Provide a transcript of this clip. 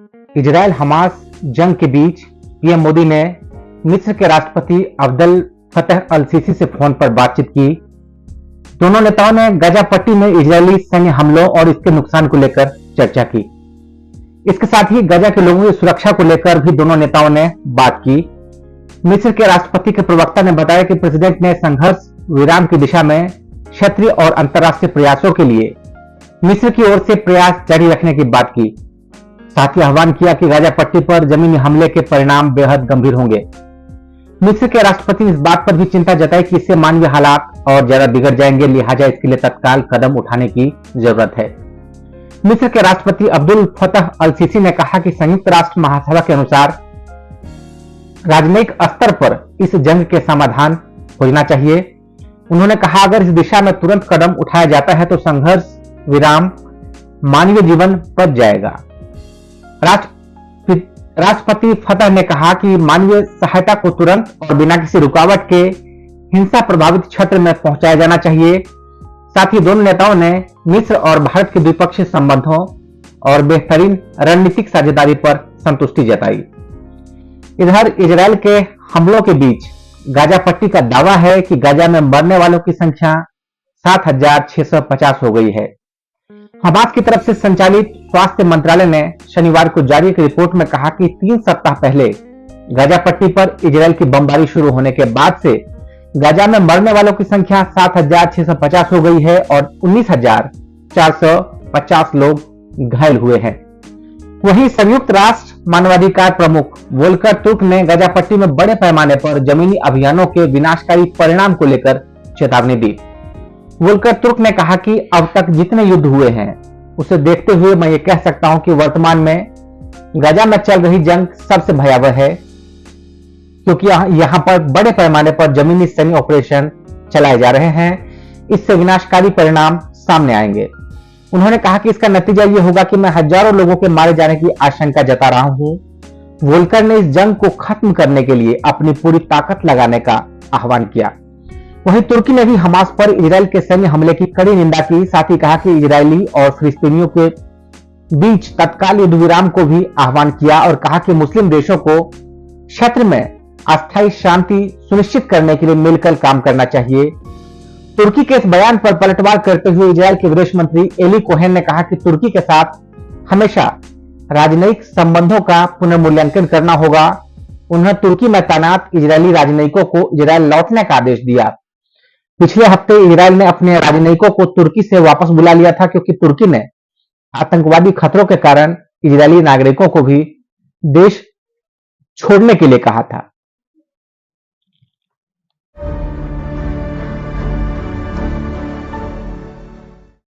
Israel Hamas जंग के बीच PM Modi ने मिस्र के राष्ट्रपति अब्देल फतह अल सीसी से फोन पर बातचीत की। दोनों नेताओं ने गाजा पट्टी में इजरायली सैन्य हमलों और इसके नुकसान को लेकर चर्चा की। इसके साथ ही गाजा के लोगों की सुरक्षा को लेकर भी दोनों नेताओं ने बात की। मिस्र के राष्ट्रपति के प्रवक्ता ने बताया कि प्रेसिडेंट ने संघर्ष विराम की दिशा में क्षेत्रीय और अंतर्राष्ट्रीय प्रयासों के लिए मिस्र की ओर से प्रयास जारी रखने की बात की। साथ ही आह्वान किया कि गाजा पट्टी पर जमीनी हमले के परिणाम बेहद गंभीर होंगे। मिस्र के राष्ट्रपति ने इस बात पर भी चिंता जताई कि इससे मानवीय हालात और ज्यादा बिगड़ जाएंगे, लिहाजा इसके लिए तत्काल कदम उठाने की जरूरत है। मिस्र के राष्ट्रपति अब्दुल फतह अल सीसी ने कहा कि संयुक्त राष्ट्र महासभा के अनुसार राजनयिक स्तर पर इस जंग के समाधान खोजना चाहिए। उन्होंने कहा, अगर इस दिशा में तुरंत कदम उठाया जाता है तो संघर्ष विराम मानवीय जीवन बच जाएगा। राष्ट्रपति फतह ने कहा कि मानवीय सहायता को तुरंत और बिना किसी रुकावट के हिंसा प्रभावित क्षेत्र में पहुंचाया जाना चाहिए। साथ ही दोनों नेताओं ने मिस्र और भारत के द्विपक्षीय संबंधों और बेहतरीन रणनीतिक साझेदारी पर संतुष्टि जताई। इधर इजरायल के हमलों के बीच गाजा पट्टी का दावा है कि गाजा में मरने वालों की संख्या 7,650 हो गई है। हमास की तरफ से संचालित स्वास्थ्य मंत्रालय ने शनिवार को जारी एक रिपोर्ट में कहा कि 3 सप्ताह पहले गाजा पट्टी पर इजरायल की बमबारी शुरू होने के बाद से गाजा में मरने वालों की संख्या 7,650 हो गई है और 19,450 लोग घायल हुए हैं। वहीं संयुक्त राष्ट्र मानवाधिकार प्रमुख वोल्कर तुर्क ने गाजा पट्टी में बड़े पैमाने पर जमीनी अभियानों के विनाशकारी परिणाम को लेकर चेतावनी दी। वोल्कर तुर्क ने कहा कि अब तक जितने युद्ध हुए हैं उसे देखते हुए मैं ये कह सकता हूं कि वर्तमान में गाजा में चल रही जंग सबसे भयावह है, क्योंकि यहां पर बड़े पैमाने पर जमीनी सैन्य ऑपरेशन चलाए जा रहे हैं। इससे विनाशकारी परिणाम सामने आएंगे। उन्होंने कहा कि इसका नतीजा ये होगा कि मैं हजारों लोगों के मारे जाने की आशंका जता रहा हूं। वोल्कर ने इस जंग को खत्म करने के लिए अपनी पूरी ताकत लगाने का आह्वान किया। वहीं तुर्की ने भी हमास पर इजरायल के सैन्य हमले की कड़ी निंदा की। साथ ही कहा कि इजरायली और फिलिस्तीनियों के बीच तत्काल युद्ध विराम को भी आह्वान किया और कहा कि मुस्लिम देशों को क्षेत्र में अस्थायी शांति सुनिश्चित करने के लिए मिलकर काम करना चाहिए। तुर्की के इस बयान पर पलटवार करते हुए इजरायल के विदेश मंत्री एली कोहेन ने कहा कि तुर्की के साथ हमेशा राजनयिक संबंधों का पुनर्मूल्यांकन करना होगा। उन्होंने तुर्की में तैनात इजरायली राजनयिकों को इजरायल लौटने का आदेश दिया। पिछले हफ्ते इजरायल ने अपने राजनयिकों को तुर्की से वापस बुला लिया था, क्योंकि तुर्की ने आतंकवादी खतरों के कारण इजरायली नागरिकों को भी देश छोड़ने के लिए कहा था।